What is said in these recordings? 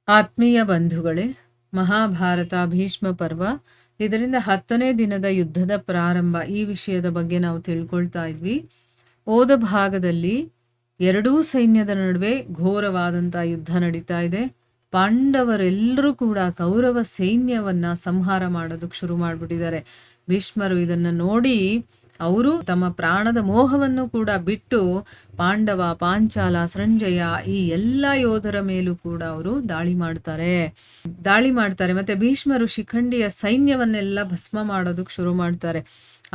ಆತ್ಮೀಯ ಬಂಧುಗಳೇ, ಮಹಾಭಾರತ ಭೀಷ್ಮ ಪರ್ವ ಇದರಿಂದ 10ನೇ ದಿನದ ಯುದ್ಧದ ಪ್ರಾರಂಭ ಈ ವಿಷಯದ ಬಗ್ಗೆ ನಾವು ತಿಳ್ಕೊಳ್ತಾ ಇದ್ವಿ. ಹೋದ ಭಾಗದಲ್ಲಿ ಎರಡೂ ಸೈನ್ಯದ ನಡುವೆ ಘೋರವಾದಂಥ ಯುದ್ಧ ನಡೀತಾ ಇದೆ. ಪಾಂಡವರೆಲ್ಲರೂ ಕೂಡ ಕೌರವ ಸೈನ್ಯವನ್ನ ಸಂಹಾರ ಮಾಡೋದಕ್ಕೆ ಶುರು ಮಾಡಿಬಿಟ್ಟಿದ್ದಾರೆ. ಭೀಷ್ಮರು ಇದನ್ನ ನೋಡಿ ಅವರು ತಮ್ಮ ಪ್ರಾಣದ ಮೋಹವನ್ನು ಕೂಡ ಬಿಟ್ಟು ಪಾಂಡವ, ಪಾಂಚಾಲ, ಸಂಜಯ ಈ ಎಲ್ಲ ಯೋಧರ ಮೇಲೂ ಕೂಡ ಅವರು ದಾಳಿ ಮಾಡ್ತಾರೆ. ಮತ್ತೆ ಭೀಷ್ಮರು ಶಿಖಂಡಿಯ ಸೈನ್ಯವನ್ನೆಲ್ಲ ಭಸ್ಮ ಮಾಡೋದಕ್ಕೆ ಶುರು ಮಾಡ್ತಾರೆ.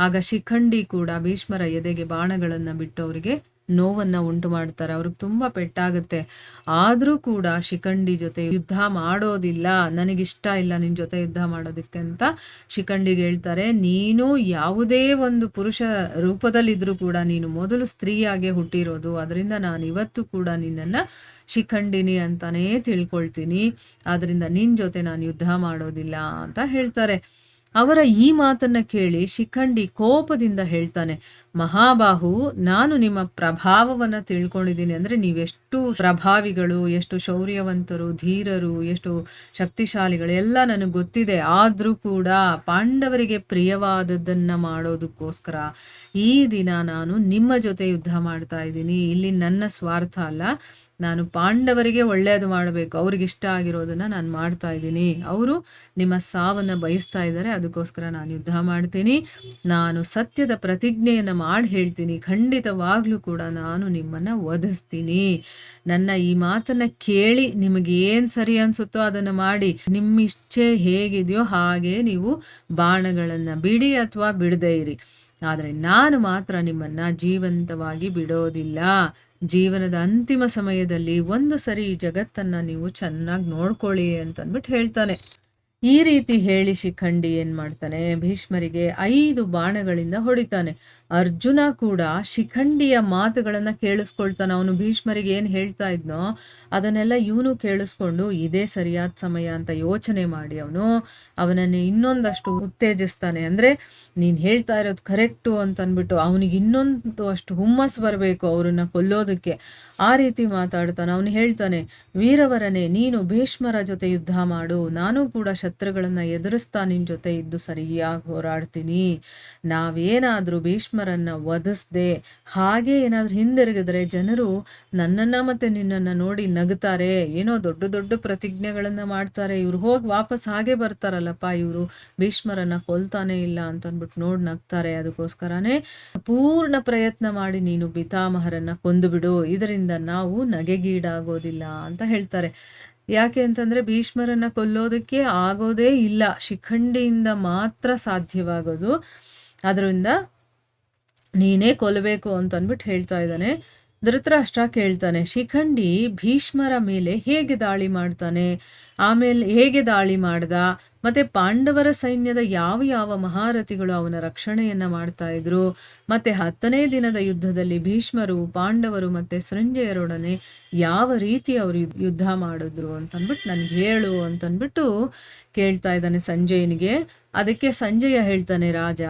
ಆಗ ಶಿಖಂಡಿ ಕೂಡ ಭೀಷ್ಮರ ಎದೆಗೆ ಬಾಣಗಳನ್ನ ಬಿಟ್ಟು ಅವರಿಗೆ ನೋವನ್ನ ಉಂಟು ಮಾಡ್ತಾರೆ. ಅವ್ರಿಗೆ ತುಂಬಾ ಪೆಟ್ಟಾಗುತ್ತೆ. ಆದ್ರೂ ಕೂಡ ಶಿಖಂಡಿ ಜೊತೆ ಯುದ್ಧ ಮಾಡೋದಿಲ್ಲ, ನನಗಿಷ್ಟ ಇಲ್ಲ ನಿನ್ ಜೊತೆ ಯುದ್ಧ ಮಾಡೋದಕ್ಕೆ ಅಂತ ಶಿಖಂಡಿಗೆ ಹೇಳ್ತಾರೆ. ನೀನು ಯಾವುದೇ ಒಂದು ಪುರುಷ ರೂಪದಲ್ಲಿದ್ರೂ ಕೂಡ ನೀನು ಮೊದಲು ಸ್ತ್ರೀಯಾಗೆ ಹುಟ್ಟಿರೋದು, ಅದರಿಂದ ನಾನು ಇವತ್ತು ಕೂಡ ನಿನ್ನನ್ನ ಶಿಖಂಡಿನಿ ಅಂತಾನೇ ತಿಳ್ಕೊಳ್ತೀನಿ. ಆದ್ರಿಂದ ನಿನ್ ಜೊತೆ ನಾನು ಯುದ್ಧ ಮಾಡೋದಿಲ್ಲ ಅಂತ ಹೇಳ್ತಾರೆ. ಅವರ ಈ ಮಾತನ್ನ ಕೇಳಿ ಶಿಖಂಡಿ ಕೋಪದಿಂದ ಹೇಳ್ತಾನೆ, ಮಹಾಬಾಹು, ನಾನು ನಿಮ್ಮ ಪ್ರಭಾವವನ್ನ ತಿಳ್ಕೊಂಡಿದ್ದೀನಿ. ಅಂದ್ರೆ ನೀವೆಷ್ಟು ಪ್ರಭಾವಿಗಳು, ಎಷ್ಟು ಶೌರ್ಯವಂತರು, ಧೀರರು, ಎಷ್ಟು ಶಕ್ತಿಶಾಲಿಗಳು ಎಲ್ಲ ನನಗೆ ಗೊತ್ತಿದೆ. ಆದ್ರೂ ಕೂಡ ಪಾಂಡವರಿಗೆ ಪ್ರಿಯವಾದದ್ದನ್ನ ಮಾಡೋದಕ್ಕೋಸ್ಕರ ಈ ದಿನ ನಾನು ನಿಮ್ಮ ಜೊತೆ ಯುದ್ಧ ಮಾಡ್ತಾ ಇದ್ದೀನಿ. ಇಲ್ಲಿ ನನ್ನ ಸ್ವಾರ್ಥ ಅಲ್ಲ, ನಾನು ಪಾಂಡವರಿಗೆ ಒಳ್ಳೆಯದು ಮಾಡಬೇಕು, ಅವ್ರಿಗೆ ಇಷ್ಟ ಆಗಿರೋದನ್ನ ನಾನು ಮಾಡ್ತಾ ಇದ್ದೀನಿ. ಅವರು ನಿಮ್ಮ ಸಾವನ್ನ ಬಯಸ್ತಾ ಇದ್ದಾರೆ, ಅದಕ್ಕೋಸ್ಕರ ನಾನು ಯುದ್ಧ ಮಾಡ್ತೀನಿ. ನಾನು ಸತ್ಯದ ಪ್ರತಿಜ್ಞೆಯನ್ನು ಮಾಡಿ ಹೇಳ್ತೀನಿ, ಖಂಡಿತವಾಗ್ಲೂ ಕೂಡ ನಾನು ನಿಮ್ಮನ್ನ ವಧಿಸ್ತೀನಿ. ನನ್ನ ಈ ಮಾತನ್ನ ಕೇಳಿ ನಿಮಗೆ ಏನ್ ಸರಿ ಅನ್ಸುತ್ತೋ ಅದನ್ನ ಮಾಡಿ, ನಿಮ್ಮ ಇಚ್ಛೆ ಹೇಗಿದೆಯೋ ಹಾಗೆ ನೀವು ಬಾಣಗಳನ್ನ ಬಿಡಿ ಅಥವಾ ಬಿಡದೇ ಇರಿ. ಆದ್ರೆ ನಾನು ಮಾತ್ರ ನಿಮ್ಮನ್ನ ಜೀವಂತವಾಗಿ ಬಿಡೋದಿಲ್ಲ. ಜೀವನದ ಅಂತಿಮ ಸಮಯದಲ್ಲಿ ಒಂದು ಸರಿ ಈ ಜಗತ್ತನ್ನ ನೀವು ಚೆನ್ನಾಗಿ ನೋಡ್ಕೊಳ್ಳಿ ಅಂತಂದ್ಬಿಟ್ಟು ಹೇಳ್ತಾನೆ. ಈ ರೀತಿ ಹೇಳಿ ಶಿಖಂಡಿ ಏನ್ ಮಾಡ್ತಾನೆ, ಭೀಷ್ಮರಿಗೆ 5 ಬಾಣಗಳಿಂದ ಹೊಡಿತಾನೆ. ಅರ್ಜುನ ಕೂಡ ಶಿಖಂಡಿಯ ಮಾತುಗಳನ್ನ ಕೇಳಿಸ್ಕೊಳ್ತಾನೆ. ಅವನು ಭೀಷ್ಮರಿಗೆ ಏನ್ ಹೇಳ್ತಾ ಇದ್ನೋ ಅದನ್ನೆಲ್ಲ ಇವನು ಕೇಳಿಸ್ಕೊಂಡು ಇದೇ ಸರಿಯಾದ ಸಮಯ ಅಂತ ಯೋಚನೆ ಮಾಡಿ ಅವನನ್ನು ಇನ್ನೊಂದಷ್ಟು ಉತ್ತೇಜಿಸ್ತಾನೆ. ಅಂದ್ರೆ ನೀನ್ ಹೇಳ್ತಾ ಇರೋದು ಕರೆಕ್ಟು ಅಂತ ಅಂದ್ಬಿಟ್ಟು ಅವನಿಗೆ ಇನ್ನೊಂದು ಅಷ್ಟು ಹುಮ್ಮಸ್ ಬರಬೇಕು ಅವ್ರನ್ನ ಕೊಲ್ಲೋದಕ್ಕೆ. ಆ ರೀತಿ ಮಾತಾಡ್ತಾನೆ. ಅವನು ಹೇಳ್ತಾನೆ, ವೀರವರನೇ, ನೀನು ಭೀಷ್ಮರ ಜೊತೆ ಯುದ್ಧ ಮಾಡು, ನಾನು ಕೂಡ ಶತ್ರುಗಳನ್ನ ಎದುರಿಸ್ತಾ ನಿನ್ ಜೊತೆ ಇದ್ದು ಸರಿಯಾಗಿ ಹೋರಾಡ್ತೀನಿ. ನಾವೇನಾದ್ರೂ ಭೀಷ್ಮರನ್ನ ವಧಿಸ್ದೆ ಹಾಗೆ ಏನಾದ್ರೂ ಹಿಂದಿರುಗಿದ್ರೆ ಜನರು ನನ್ನನ್ನ ಮತ್ತೆ ನಿನ್ನನ್ನ ನೋಡಿ ನಗ್ತಾರೆ, ಏನೋ ದೊಡ್ಡ ದೊಡ್ಡ ಪ್ರತಿಜ್ಞೆಗಳನ್ನ ಮಾಡ್ತಾರೆ, ಇವ್ರು ಹೋಗಿ ವಾಪಸ್ ಹಾಗೆ ಬರ್ತಾರಲ್ಲಪ್ಪ, ಇವರು ಭೀಷ್ಮರನ್ನ ಕೊಲ್ತಾನೆ ಇಲ್ಲ ಅಂತಂದ್ಬಿಟ್ಟು ನೋಡಿ ನಗ್ತಾರೆ. ಅದಕ್ಕೋಸ್ಕರನೇ ಪೂರ್ಣ ಪ್ರಯತ್ನ ಮಾಡಿ ನೀನು ಪಿತಾಮಹರನ್ನ ಕೊಂದು ಬಿಡು, ಇದರಿಂದ ನಾವು ನಗೆಗೀಡಾಗೋದಿಲ್ಲ ಅಂತ ಹೇಳ್ತಾರೆ. ಯಾಕೆ ಅಂತಂದ್ರೆ ಭೀಷ್ಮರನ್ನ ಕೊಲ್ಲೋದಕ್ಕೆ ಆಗೋದೇ ಇಲ್ಲ, ಶಿಖಂಡಿಯಿಂದ ಮಾತ್ರ ಸಾಧ್ಯವಾಗೋದು. ಅದರಿಂದ ನೀನೇ ಕೊಲ್ಲಬೇಕು ಅಂತ ಅಂದ್ಬಿಟ್ಟು ಹೇಳ್ತಾ ಇದ್ದಾನೆ. ಧೃತರಾಷ್ಟ್ರ ಕೇಳ್ತಾನೆ, ಶಿಖಂಡಿ ಭೀಷ್ಮರ ಮೇಲೆ ಹೇಗೆ ದಾಳಿ ಮಾಡ್ತಾನೆ, ಆಮೇಲೆ ಹೇಗೆ ದಾಳಿ ಮಾಡ್ದ, ಮತ್ತೆ ಪಾಂಡವರ ಸೈನ್ಯದ ಯಾವ ಯಾವ ಮಹಾರಥಿಗಳು ಅವನ ರಕ್ಷಣೆಯನ್ನ ಮಾಡ್ತಾ ಇದ್ರು, ಮತ್ತೆ 10ನೇ ದಿನದ ಯುದ್ಧದಲ್ಲಿ ಭೀಷ್ಮರು, ಪಾಂಡವರು ಮತ್ತೆ ಸಂಜಯರೊಡನೆ ಯಾವ ರೀತಿ ಅವರು ಯುದ್ಧ ಮಾಡಿದ್ರು ಅಂತಂದ್ಬಿಟ್ಟು ನನ್ಗೆ ಹೇಳು ಅಂತಂದ್ಬಿಟ್ಟು ಕೇಳ್ತಾ ಇದ್ದಾನೆ ಸಂಜಯನಿಗೆ. ಅದಕ್ಕೆ ಸಂಜಯ ಹೇಳ್ತಾನೆ, ರಾಜ,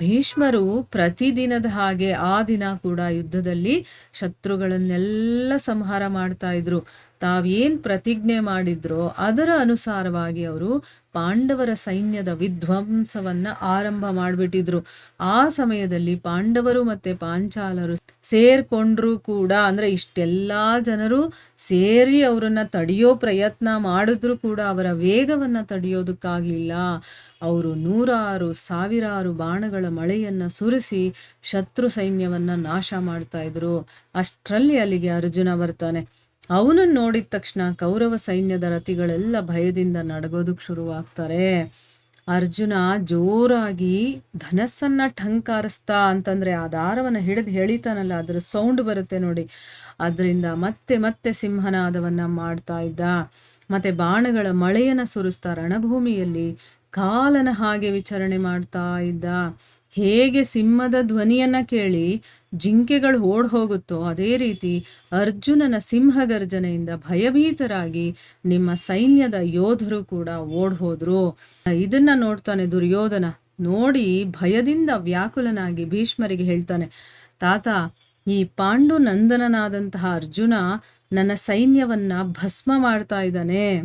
ಭೀಷ್ಮರು ಪ್ರತಿದಿನದ ಹಾಗೆ ಆ ದಿನ ಕೂಡ ಯುದ್ಧದಲ್ಲಿ ಶತ್ರುಗಳನ್ನೆಲ್ಲ ಸಂಹಾರ ಮಾಡ್ತಾ ಇದ್ರು. ತಾವೇನ್ ಪ್ರತಿಜ್ಞೆ ಮಾಡಿದ್ರೋ ಅದರ ಅನುಸಾರವಾಗಿ ಅವರು ಪಾಂಡವರ ಸೈನ್ಯದ ವಿಧ್ವಂಸವನ್ನ ಆರಂಭ ಮಾಡಿಬಿಟ್ಟಿದ್ರು. ಆ ಸಮಯದಲ್ಲಿ ಪಾಂಡವರು ಮತ್ತೆ ಪಾಂಚಾಲರು ಸೇರ್ಕೊಂಡ್ರು ಕೂಡ, ಅಂದ್ರೆ ಇಷ್ಟೆಲ್ಲಾ ಜನರು ಸೇರಿ ಅವರನ್ನ ತಡೆಯೋ ಪ್ರಯತ್ನ ಮಾಡಿದ್ರು ಕೂಡ ಅವರ ವೇಗವನ್ನ ತಡೆಯೋದಕ್ಕಾಗ್ಲಿಲ್ಲ. ಅವರು 100,000 ಬಾಣಗಳ ಮಳೆಯನ್ನ ಸುರಿಸಿ ಶತ್ರು ಸೈನ್ಯವನ್ನ ನಾಶ ಮಾಡ್ತಾ ಇದ್ರು. ಅಷ್ಟರಲ್ಲಿ ಅಲ್ಲಿಗೆ ಅರ್ಜುನ ಬರ್ತಾನೆ. ಅವನನ್ನು ನೋಡಿದ ತಕ್ಷಣ ಕೌರವ ಸೈನ್ಯದ ರಥಿಗಳೆಲ್ಲ ಭಯದಿಂದ ನಡಗೋದಕ್ಕೆ ಶುರುವಾಗ್ತಾರೆ. ಅರ್ಜುನ ಜೋರಾಗಿ ಧನಸ್ಸನ್ನ ಠಂಕಾರಿಸ್ತಾ, ಅಂತಂದ್ರೆ ಆ ದಾರವನ್ನ ಹಿಡಿದು ಎಳಿತಾನಲ್ಲ, ಅದ್ರ ಸೌಂಡ್ ಬರುತ್ತೆ ನೋಡಿ, ಅದರಿಂದ ಮತ್ತೆ ಮತ್ತೆ ಸಿಂಹನಾದವನ್ನ ಮಾಡ್ತಾ ಇದ್ದ. ಮತ್ತೆ ಬಾಣಗಳ ಮಳೆಯನ್ನ ಸುರಿಸ್ತಾ ರಣಭೂಮಿಯಲ್ಲಿ ಕಾಲನ ಹಾಗೆ ವಿಚರಣೆ ಮಾಡ್ತಾ ಇದ್ದ. ಹೇಗೆ ಸಿಂಹದ ಧ್ವನಿಯನ್ನ ಕೇಳಿ ಜಿಂಕೆಗಳು ಓಡ್ ಹೋಗುತ್ತೋ ಅದೇ ರೀತಿ ಅರ್ಜುನನ ಸಿಂಹಗರ್ಜನೆಯಿಂದ ಭಯಭೀತರಾಗಿ ನಿಮ್ಮ ಸೈನ್ಯದ ಯೋಧರು ಕೂಡ ಓಡ್ ಹೋದ್ರು. ಇದನ್ನ ನೋಡ್ತಾನೆ ದುರ್ಯೋಧನ. ನೋಡಿ ಭಯದಿಂದ ವ್ಯಾಕುಲನಾಗಿ ಭೀಷ್ಮರಿಗೆ ಹೇಳ್ತಾನೆ, ತಾತ, ಈ ಪಾಂಡು ನಂದನನಾದಂತಹ ಅರ್ಜುನ ನನ್ನ ಸೈನ್ಯವನ್ನ ಭಸ್ಮ ಮಾಡ್ತಾ ಇದ್ದಾನೆ.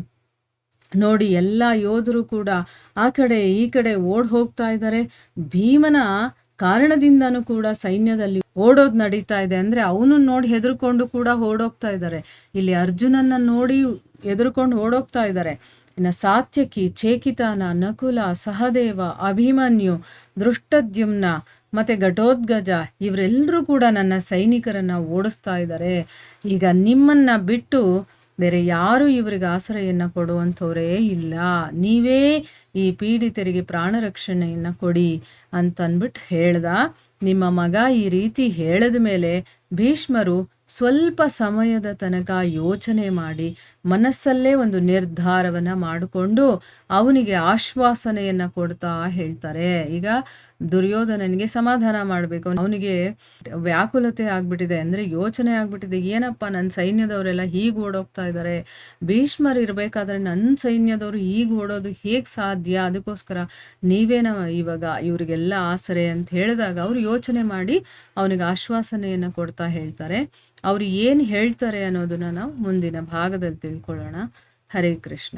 ನೋಡಿ, ಎಲ್ಲ ಯೋಧರು ಕೂಡ ಆ ಕಡೆ ಈ ಕಡೆ ಓಡ್ ಹೋಗ್ತಾ ಇದ್ದಾರೆ. ಭೀಮನ ಕಾರಣದಿಂದನೂ ಕೂಡ ಸೈನ್ಯದಲ್ಲಿ ಓಡೋದು ನಡೀತಾ ಇದೆ. ಅಂದ್ರೆ ಅವನು ನೋಡಿ ಹೆದರ್ಕೊಂಡು ಕೂಡ ಓಡೋಗ್ತಾ ಇದ್ದಾರೆ. ಇಲ್ಲಿ ಅರ್ಜುನನ್ನ ನೋಡಿ ಹೆದರ್ಕೊಂಡು ಓಡೋಗ್ತಾ ಇದ್ದಾರೆ. ಇನ್ನು ಸಾತ್ಯಕಿ, ಚೇಕಿತಾನ, ನಕುಲ, ಸಹದೇವ, ಅಭಿಮನ್ಯು, ದೃಷ್ಟದ್ಯುಮ್ನ ಮತ್ತೆ ಘಟೋತ್ಕಚ ಇವರೆಲ್ಲರೂ ಕೂಡ ನನ್ನ ಸೈನಿಕರನ್ನ ಓಡಿಸ್ತಾ ಇದ್ದಾರೆ. ಈಗ ನಿಮ್ಮನ್ನ ಬಿಟ್ಟು ಬೇರೆ ಯಾರು ಇವರಿಗೆ ಆಶ್ರಯನ್ನ ಕೊಡುವಂಥವರೇ ಇಲ್ಲ. ನೀವೇ ಈ ಪೀಡಿತರಿಗೆ ಪ್ರಾಣ ರಕ್ಷಣೆಯನ್ನು ಕೊಡಿ ಅಂತನ್ಬಿಟ್ಟು ಹೇಳ್ದ. ನಿಮ್ಮ ಮಗ ಈ ರೀತಿ ಹೇಳಿದ ಮೇಲೆ ಭೀಷ್ಮರು ಸ್ವಲ್ಪ ಸಮಯದ ತನಕ ಯೋಚನೆ ಮಾಡಿ ಮನಸ್ಸಲ್ಲೇ ಒಂದು ನಿರ್ಧಾರವನ್ನ ಮಾಡಿಕೊಂಡು ಅವನಿಗೆ ಆಶ್ವಾಸನೆಯನ್ನ ಕೊಡ್ತಾ ಹೇಳ್ತಾರೆ. ಈಗ ದುರ್ಯೋಧನನಿಗೆ ಸಮಾಧಾನ ಮಾಡಬೇಕು. ಅವನಿಗೆ ವ್ಯಾಕುಲತೆ ಆಗ್ಬಿಟ್ಟಿದೆ, ಅಂದ್ರೆ ಯೋಚನೆ ಆಗ್ಬಿಟ್ಟಿದೆ. ಏನಪ್ಪ, ನನ್ನ ಸೈನ್ಯದವರೆಲ್ಲ ಹೀಗೆ ಓಡೋಗ್ತಾ ಇದ್ದಾರೆ, ಭೀಷ್ಮರು ಇರಬೇಕಾದ್ರೆ ನನ್ನ ಸೈನ್ಯದವರು ಹೀಗೆ ಓಡೋದು ಹೇಗೆ ಸಾಧ್ಯ? ಅದಕ್ಕೋಸ್ಕರ ನೀವೇನ ಇವಾಗ ಇವರಿಗೆಲ್ಲ ಆಸರೆ ಅಂತ ಹೇಳಿದಾಗ ಅವ್ರು ಯೋಚನೆ ಮಾಡಿ ಅವನಿಗೆ ಆಶ್ವಾಸನೆಯನ್ನು ಕೊಡ್ತಾ ಹೇಳ್ತಾರೆ. ಅವ್ರು ಏನು ಹೇಳ್ತಾರೆ ಅನ್ನೋದನ್ನ ನಾವು ಮುಂದಿನ ಭಾಗದಲ್ಲಿ ತಿಳ್ಕೊಳ್ಳೋಣ. ಹರೇ ಕೃಷ್ಣ.